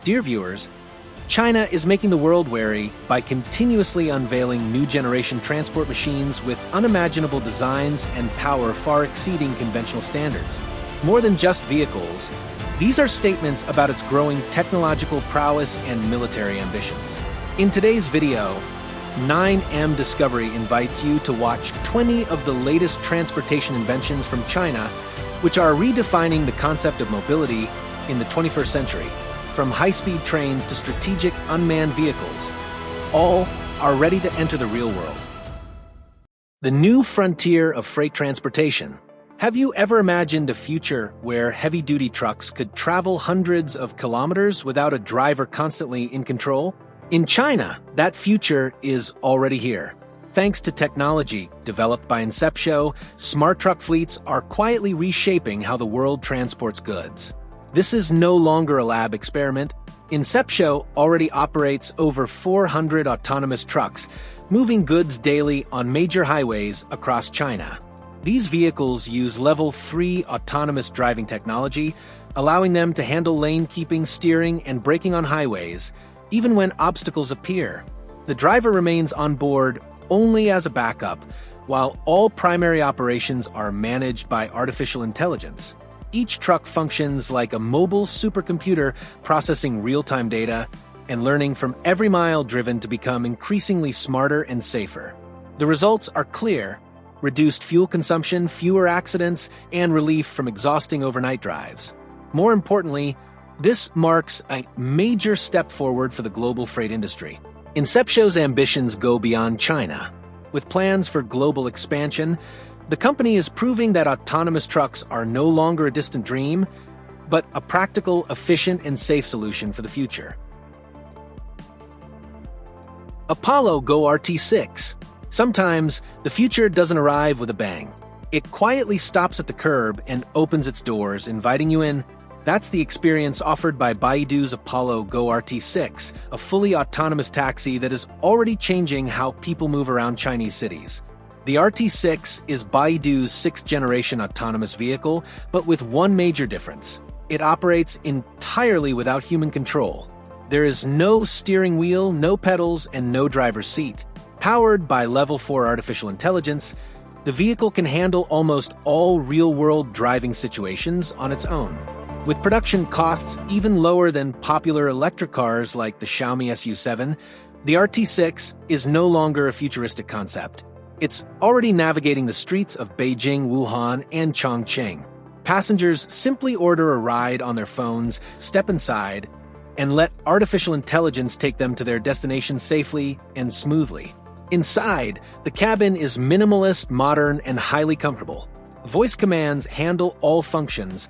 Dear viewers, China is making the world wary by continuously unveiling new generation transport machines with unimaginable designs and power far exceeding conventional standards. More than just vehicles, these are statements about its growing technological prowess and military ambitions. In today's video, 9M Discovery invites you to watch 20 of the latest transportation inventions from China, which are redefining the concept of mobility in the 21st century. From high-speed trains to strategic unmanned vehicles, all are ready to enter the real world. The new frontier of freight transportation. Have you ever imagined a future where heavy-duty trucks could travel hundreds of kilometers without a driver constantly in control? In China, that future is already here. Thanks to technology developed by Inceptio, smart truck fleets are quietly reshaping how the world transports goods. This is no longer a lab experiment. Inceptio already operates over 400 autonomous trucks, moving goods daily on major highways across China. These vehicles use Level 3 autonomous driving technology, allowing them to handle lane-keeping, steering, and braking on highways, even when obstacles appear. The driver remains on board only as a backup, while all primary operations are managed by artificial intelligence. Each truck functions like a mobile supercomputer, processing real-time data and learning from every mile driven to become increasingly smarter and safer. The results are clear: reduced fuel consumption, fewer accidents, and relief from exhausting overnight drives. More importantly, this marks a major step forward for the global freight industry. Inceptio's ambitions go beyond China. With plans for global expansion, the company is proving that autonomous trucks are no longer a distant dream, but a practical, efficient, and safe solution for the future. Apollo Go RT6. Sometimes, the future doesn't arrive with a bang. It quietly stops at the curb and opens its doors, inviting you in. That's the experience offered by Baidu's Apollo Go RT6, a fully autonomous taxi that is already changing how people move around Chinese cities. The RT6 is Baidu's 6th-generation autonomous vehicle, but with one major difference. It operates entirely without human control. There is no steering wheel, no pedals, and no driver's seat. Powered by Level 4 artificial intelligence, the vehicle can handle almost all real-world driving situations on its own. With production costs even lower than popular electric cars like the Xiaomi SU7, the RT6 is no longer a futuristic concept. It's already navigating the streets of Beijing, Wuhan, and Chongqing. Passengers simply order a ride on their phones, step inside, and let artificial intelligence take them to their destination safely and smoothly. Inside, the cabin is minimalist, modern, and highly comfortable. Voice commands handle all functions,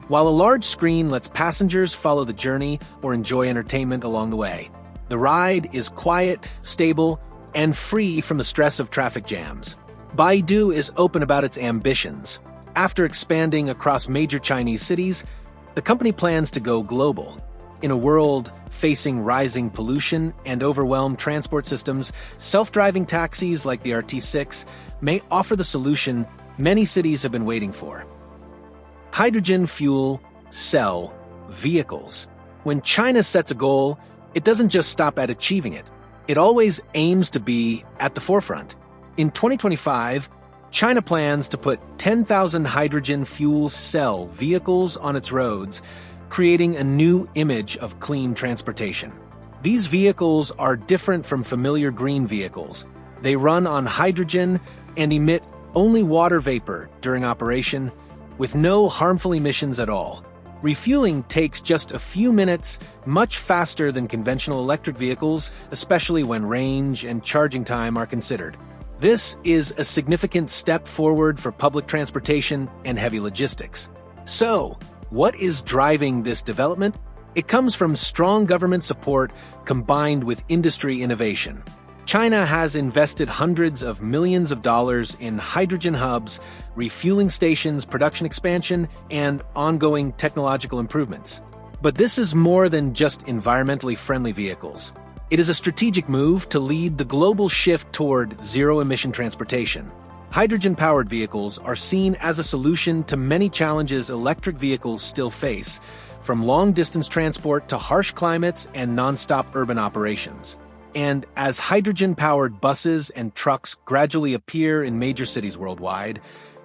while a large screen lets passengers follow the journey or enjoy entertainment along the way. The ride is quiet, stable, and free from the stress of traffic jams. Baidu is open about its ambitions. After expanding across major Chinese cities, the company plans to go global. In a world facing rising pollution and overwhelmed transport systems, self-driving taxis like the RT6 may offer the solution many cities have been waiting for. Hydrogen fuel cell vehicles. When China sets a goal, it doesn't just stop at achieving it. It always aims to be at the forefront. In 2025, China plans to put 10,000 hydrogen fuel cell vehicles on its roads, creating a new image of clean transportation. These vehicles are different from familiar green vehicles. They run on hydrogen and emit only water vapor during operation, with no harmful emissions at all. Refueling takes just a few minutes, much faster than conventional electric vehicles, especially when range and charging time are considered. This is a significant step forward for public transportation and heavy logistics. So, what is driving this development? It comes from strong government support combined with industry innovation. China has invested hundreds of millions of dollars in hydrogen hubs, refueling stations, production expansion, and ongoing technological improvements. But this is more than just environmentally friendly vehicles. It is a strategic move to lead the global shift toward zero-emission transportation. Hydrogen-powered vehicles are seen as a solution to many challenges electric vehicles still face, from long-distance transport to harsh climates and non-stop urban operations. And as hydrogen-powered buses and trucks gradually appear in major cities worldwide,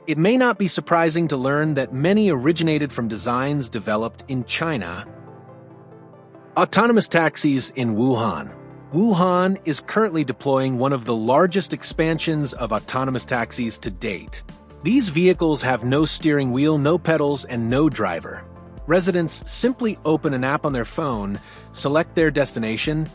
it may not be surprising to learn that many originated from designs developed in China. Autonomous taxis in Wuhan. Wuhan is currently deploying one of the largest expansions of autonomous taxis to date. These vehicles have no steering wheel, no pedals, and no driver. Residents simply open an app on their phone, select their destination,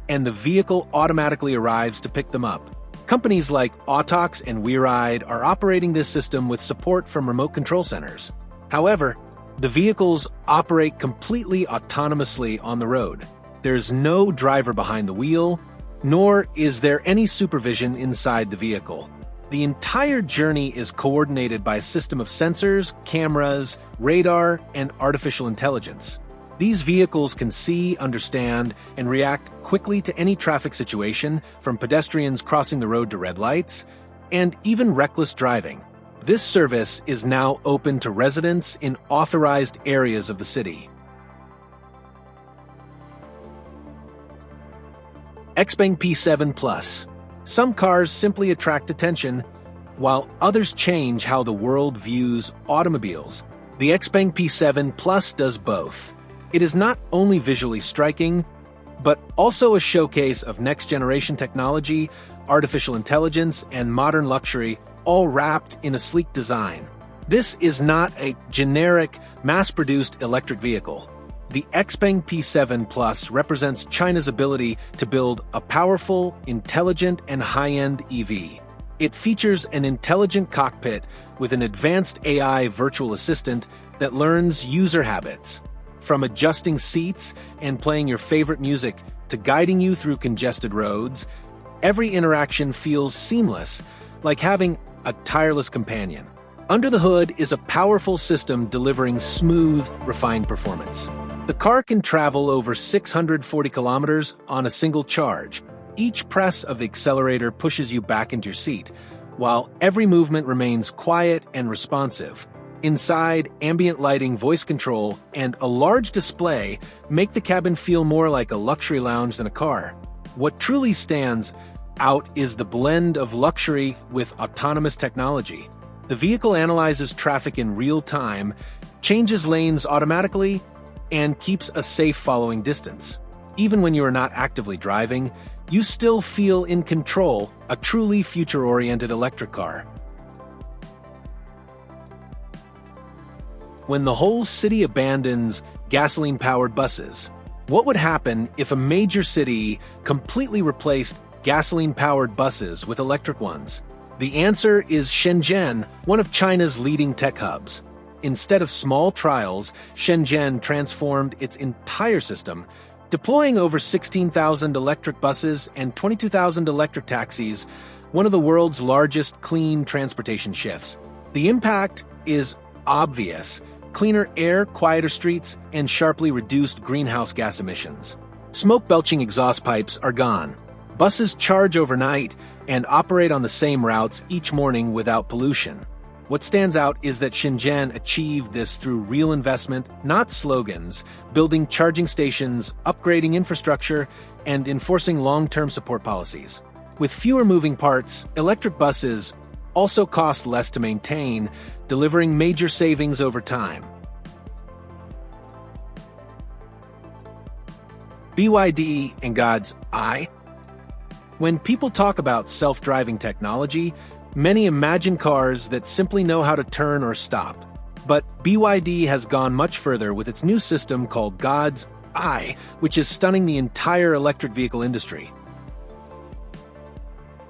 and the vehicle automatically arrives to pick them up. Companies like Autox and WeRide are operating this system with support from remote control centers. However, the vehicles operate completely autonomously on the road. There's no driver behind the wheel, nor is there any supervision inside the vehicle. The entire journey is coordinated by a system of sensors, cameras, radar, and artificial intelligence. These vehicles can see, understand, and react quickly to any traffic situation, from pedestrians crossing the road to red lights, and even reckless driving. This service is now open to residents in authorized areas of the city. XPeng P7 Plus. Some cars simply attract attention, while others change how the world views automobiles. The XPeng P7 Plus does both. It is not only visually striking, but also a showcase of next-generation technology, artificial intelligence, and modern luxury, all wrapped in a sleek design. This is not a generic, mass-produced electric vehicle. The XPeng P7 Plus represents China's ability to build a powerful, intelligent, and high-end EV. It features an intelligent cockpit with an advanced AI virtual assistant that learns user habits. From adjusting seats and playing your favorite music to guiding you through congested roads, every interaction feels seamless, like having a tireless companion. Under the hood is a powerful system delivering smooth, refined performance. The car can travel over 640 kilometers on a single charge. Each press of the accelerator pushes you back into your seat, while every movement remains quiet and responsive. Inside, ambient lighting, voice control, and a large display make the cabin feel more like a luxury lounge than a car. What truly stands out is the blend of luxury with autonomous technology. The vehicle analyzes traffic in real time, changes lanes automatically, and keeps a safe following distance. Even when you are not actively driving, you still feel in control, a truly future-oriented electric car. When the whole city abandons gasoline-powered buses, what would happen if a major city completely replaced gasoline-powered buses with electric ones? The answer is Shenzhen, one of China's leading tech hubs. Instead of small trials, Shenzhen transformed its entire system, deploying over 16,000 electric buses and 22,000 electric taxis, one of the world's largest clean transportation shifts. The impact is obvious: cleaner air, quieter streets, and sharply reduced greenhouse gas emissions. Smoke-belching exhaust pipes are gone. Buses charge overnight and operate on the same routes each morning without pollution. What stands out is that Shenzhen achieved this through real investment, not slogans, building charging stations, upgrading infrastructure, and enforcing long-term support policies. With fewer moving parts, electric buses also cost less to maintain, delivering major savings over time. BYD and God's eye. When people talk about self-driving technology, many imagine cars that simply know how to turn or stop. But BYD has gone much further with its new system called God's eye, which is stunning the entire electric vehicle industry.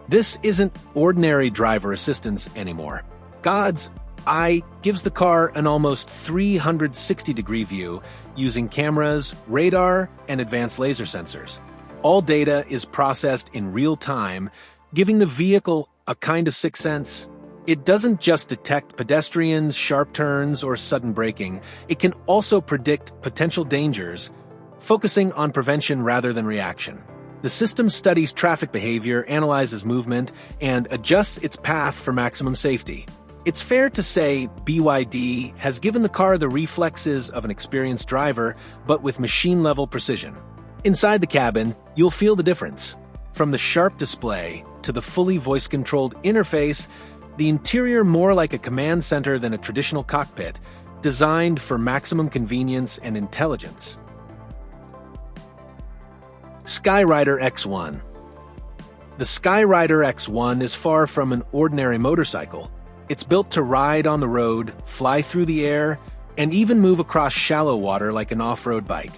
This isn't ordinary driver assistance anymore. God's eye gives the car an almost 360-degree view using cameras, radar, and advanced laser sensors. All data is processed in real time, giving the vehicle a kind of sixth sense. It doesn't just detect pedestrians, sharp turns, or sudden braking. It can also predict potential dangers, focusing on prevention rather than reaction. The system studies traffic behavior, analyzes movement, and adjusts its path for maximum safety. It's fair to say BYD has given the car the reflexes of an experienced driver, but with machine-level precision. Inside the cabin, you'll feel the difference. From the sharp display to the fully voice-controlled interface, the interior more like a command center than a traditional cockpit, designed for maximum convenience and intelligence. Skyrider X1. The Skyrider X1 is far from an ordinary motorcycle. It's built to ride on the road, fly through the air, and even move across shallow water like an off-road bike.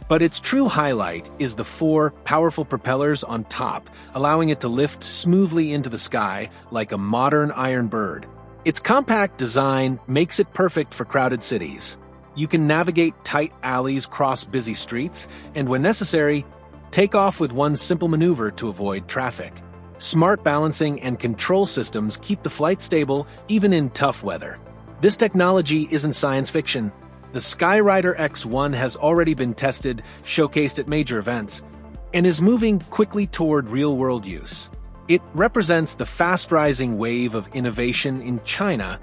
But its true highlight is the 4 powerful propellers on top, allowing it to lift smoothly into the sky like a modern iron bird. Its compact design makes it perfect for crowded cities. You can navigate tight alleys, cross busy streets, and when necessary, take off with one simple maneuver to avoid traffic. Smart balancing and control systems keep the flight stable even in tough weather. This technology isn't science fiction. The Skyrider X1 has already been tested, showcased at major events, and is moving quickly toward real-world use. It represents the fast-rising wave of innovation in China,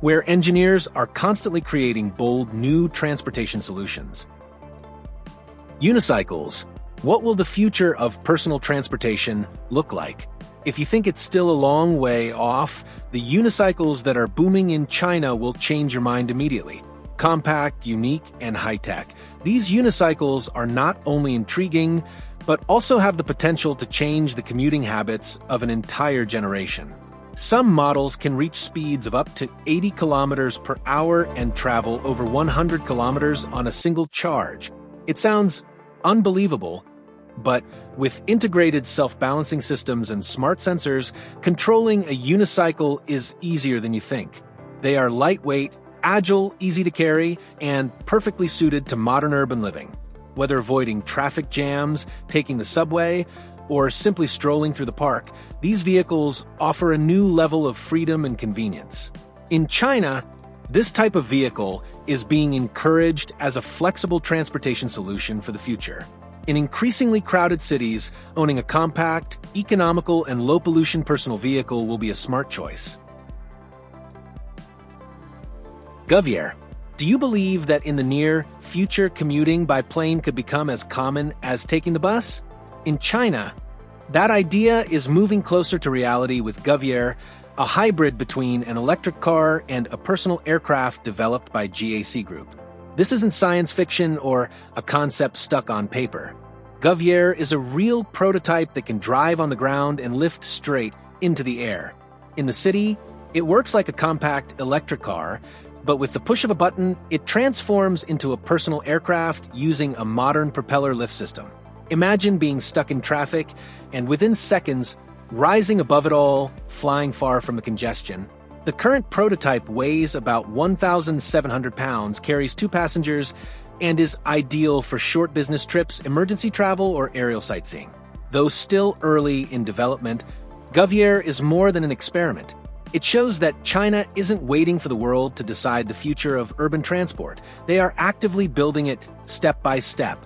where engineers are constantly creating bold new transportation solutions. Unicycles. What will the future of personal transportation look like? If you think it's still a long way off, the unicycles that are booming in China will change your mind immediately. Compact, unique, and high-tech, these unicycles are not only intriguing, but also have the potential to change the commuting habits of an entire generation. Some models can reach speeds of up to 80 kilometers per hour and travel over 100 kilometers on a single charge. It sounds unbelievable, but with integrated self-balancing systems and smart sensors, controlling a unicycle is easier than you think. They are lightweight, agile, easy to carry, and perfectly suited to modern urban living. Whether avoiding traffic jams, taking the subway, or simply strolling through the park, these vehicles offer a new level of freedom and convenience. In China, this type of vehicle is being encouraged as a flexible transportation solution for the future. In increasingly crowded cities, owning a compact, economical, and low-pollution personal vehicle will be a smart choice. Govier. Do you believe that in the near future commuting by plane could become as common as taking the bus? In China, that idea is moving closer to reality with Govier, a hybrid between an electric car and a personal aircraft developed by GAC Group. This isn't science fiction or a concept stuck on paper. Govier is a real prototype that can drive on the ground and lift straight into the air. In the city, it works like a compact electric car, but with the push of a button, it transforms into a personal aircraft using a modern propeller lift system. Imagine being stuck in traffic and within seconds, rising above it all, flying far from the congestion. The current prototype weighs about 1,700 pounds, carries 2 passengers, and is ideal for short business trips, emergency travel, or aerial sightseeing. Though still early in development, Govier is more than an experiment. It shows that China isn't waiting for the world to decide the future of urban transport. They are actively building it step by step.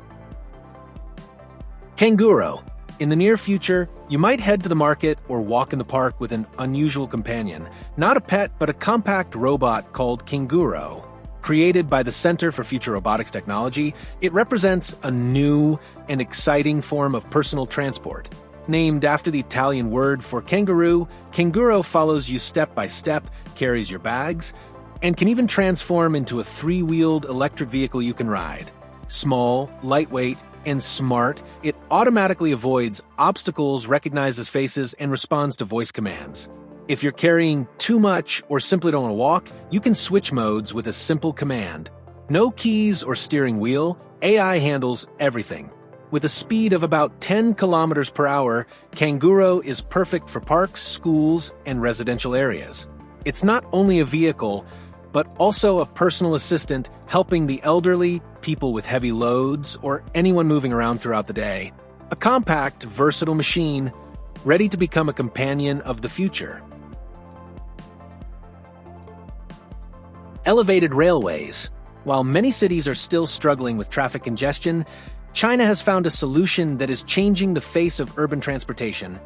Kanguro. In the near future, you might head to the market or walk in the park with an unusual companion. Not a pet, but a compact robot called Kanguro. Created by the Center for Future Robotics Technology, it represents a new and exciting form of personal transport. Named after the Italian word for kangaroo, Kanguro follows you step by step, carries your bags, and can even transform into a 3-wheeled electric vehicle you can ride. Small, lightweight, and smart, it automatically avoids obstacles, recognizes faces, and responds to voice commands. If you're carrying too much or simply don't want to walk, you can switch modes with a simple command. No keys or steering wheel, AI handles everything. With a speed of about 10 kilometers per hour, Kanguro is perfect for parks, schools, and residential areas. It's not only a vehicle, but also a personal assistant helping the elderly, people with heavy loads, or anyone moving around throughout the day. A compact, versatile machine, ready to become a companion of the future. Elevated railways. While many cities are still struggling with traffic congestion, China has found a solution that is changing the face of urban transportation.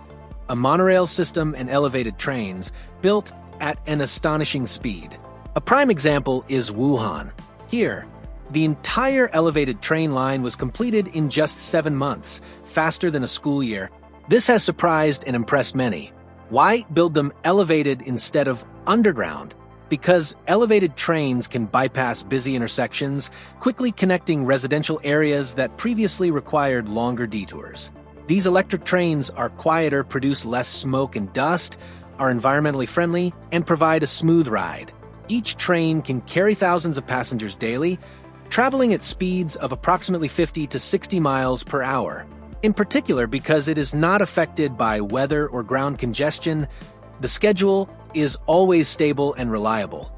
A monorail system and elevated trains, built at an astonishing speed. A prime example is Wuhan. Here, the entire elevated train line was completed in just 7 months, faster than a school year. This has surprised and impressed many. Why build them elevated instead of underground? Because elevated trains can bypass busy intersections, quickly connecting residential areas that previously required longer detours. These electric trains are quieter, produce less smoke and dust, are environmentally friendly, and provide a smooth ride. Each train can carry thousands of passengers daily, traveling at speeds of approximately 50 to 60 miles per hour. In particular, because it is not affected by weather or ground congestion, the schedule is always stable and reliable.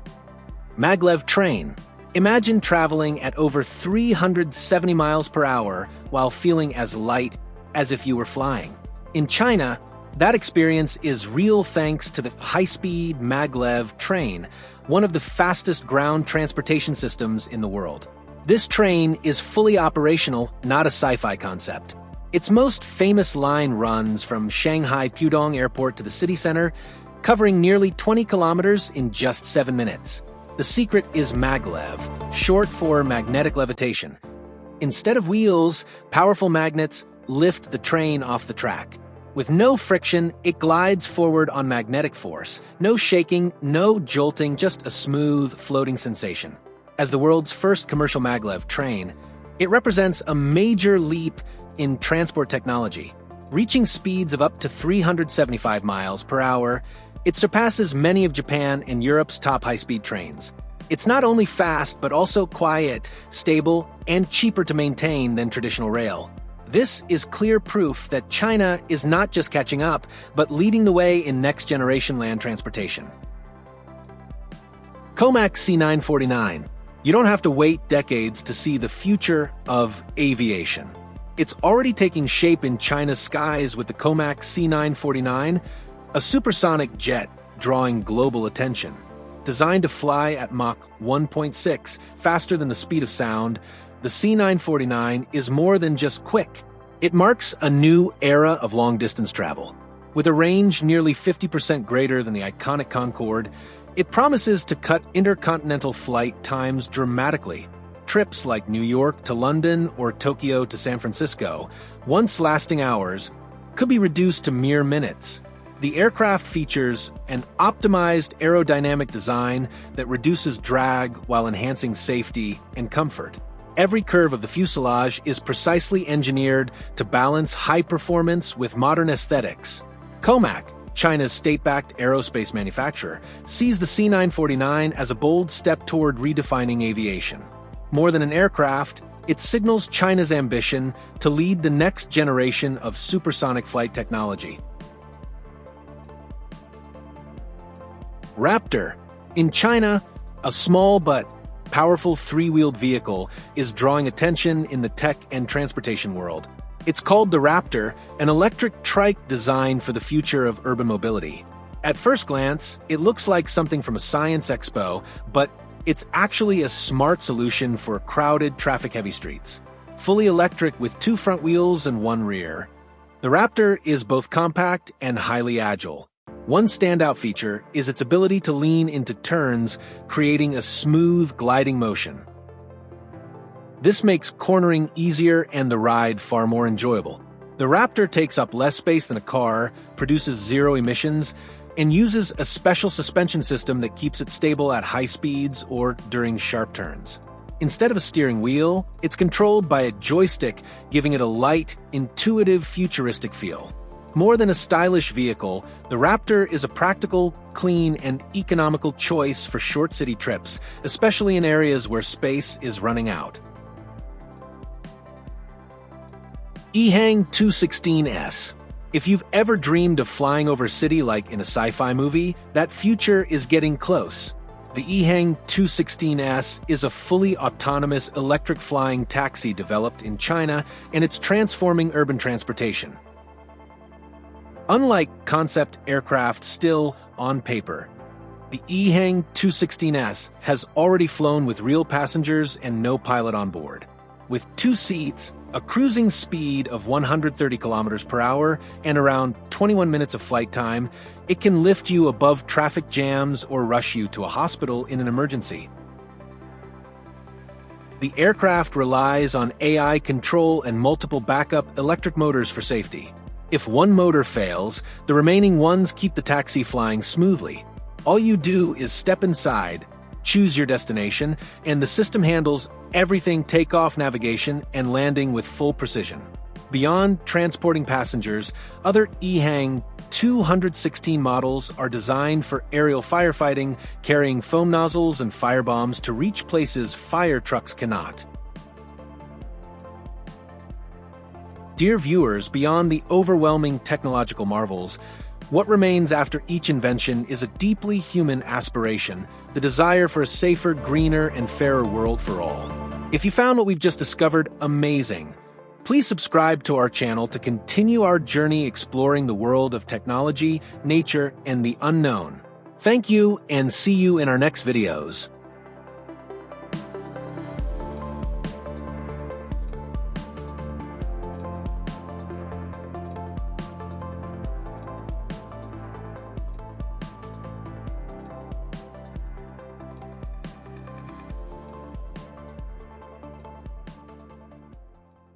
Maglev train. Imagine traveling at over 370 miles per hour while feeling as light as if you were flying. In China, that experience is real thanks to the high-speed maglev train, one of the fastest ground transportation systems in the world. This train is fully operational, not a sci-fi concept. Its most famous line runs from Shanghai Pudong Airport to the city center, covering nearly 20 kilometers in just 7 minutes. The secret is maglev, short for magnetic levitation. Instead of wheels, powerful magnets lift the train off the track. With no friction, it glides forward on magnetic force. No shaking, no jolting, just a smooth, floating sensation. As the world's first commercial maglev train, it represents a major leap in transport technology. Reaching speeds of up to 375 miles per hour, it surpasses many of Japan and Europe's top high-speed trains. It's not only fast, but also quiet, stable, and cheaper to maintain than traditional rail. This is clear proof that China is not just catching up, but leading the way in next-generation land transportation. Comac C949. You don't have to wait decades to see the future of aviation. It's already taking shape in China's skies with the Comac C949, a supersonic jet drawing global attention. Designed to fly at Mach 1.6, faster than the speed of sound, the C949 is more than just quick. It marks a new era of long-distance travel. With a range nearly 50% greater than the iconic Concorde, it promises to cut intercontinental flight times dramatically. Trips like New York to London or Tokyo to San Francisco, once lasting hours, could be reduced to mere minutes. The aircraft features an optimized aerodynamic design that reduces drag while enhancing safety and comfort. Every curve of the fuselage is precisely engineered to balance high performance with modern aesthetics. Comac, China's state-backed aerospace manufacturer, sees the C949 as a bold step toward redefining aviation. More than an aircraft, it signals China's ambition to lead the next generation of supersonic flight technology. Raptor. In China, a small but powerful three-wheeled vehicle is drawing attention in the tech and transportation world. It's called the Raptor, an electric trike designed for the future of urban mobility. At first glance, it looks like something from a science expo, but it's actually a smart solution for crowded, traffic-heavy streets. Fully electric with 2 front wheels and 1 rear, the Raptor is both compact and highly agile. One standout feature is its ability to lean into turns, creating a smooth, gliding motion. This makes cornering easier and the ride far more enjoyable. The Raptor takes up less space than a car, produces 0 emissions, and uses a special suspension system that keeps it stable at high speeds or during sharp turns. Instead of a steering wheel, it's controlled by a joystick, giving it a light, intuitive, futuristic feel. More than a stylish vehicle, the Raptor is a practical, clean, and economical choice for short city trips, especially in areas where space is running out. EHang 216S. If you've ever dreamed of flying over a city like in a sci-fi movie, that future is getting close. The EHang 216S is a fully autonomous electric flying taxi developed in China, and it's transforming urban transportation. Unlike concept aircraft still on paper, the EHang 216S has already flown with real passengers and no pilot on board. With 2 seats, a cruising speed of 130 kilometers per hour, and around 21 minutes of flight time, it can lift you above traffic jams or rush you to a hospital in an emergency. The aircraft relies on AI control and multiple backup electric motors for safety. If one motor fails, the remaining ones keep the taxi flying smoothly. All you do is step inside, choose your destination, and the system handles everything: takeoff, navigation, and landing with full precision. Beyond transporting passengers, other EHang 216 models are designed for aerial firefighting, carrying foam nozzles and firebombs to reach places fire trucks cannot. Dear viewers, beyond the overwhelming technological marvels, what remains after each invention is a deeply human aspiration, the desire for a safer, greener, and fairer world for all. If you found what we've just discovered amazing, please subscribe to our channel to continue our journey exploring the world of technology, nature, and the unknown. Thank you, and see you in our next videos.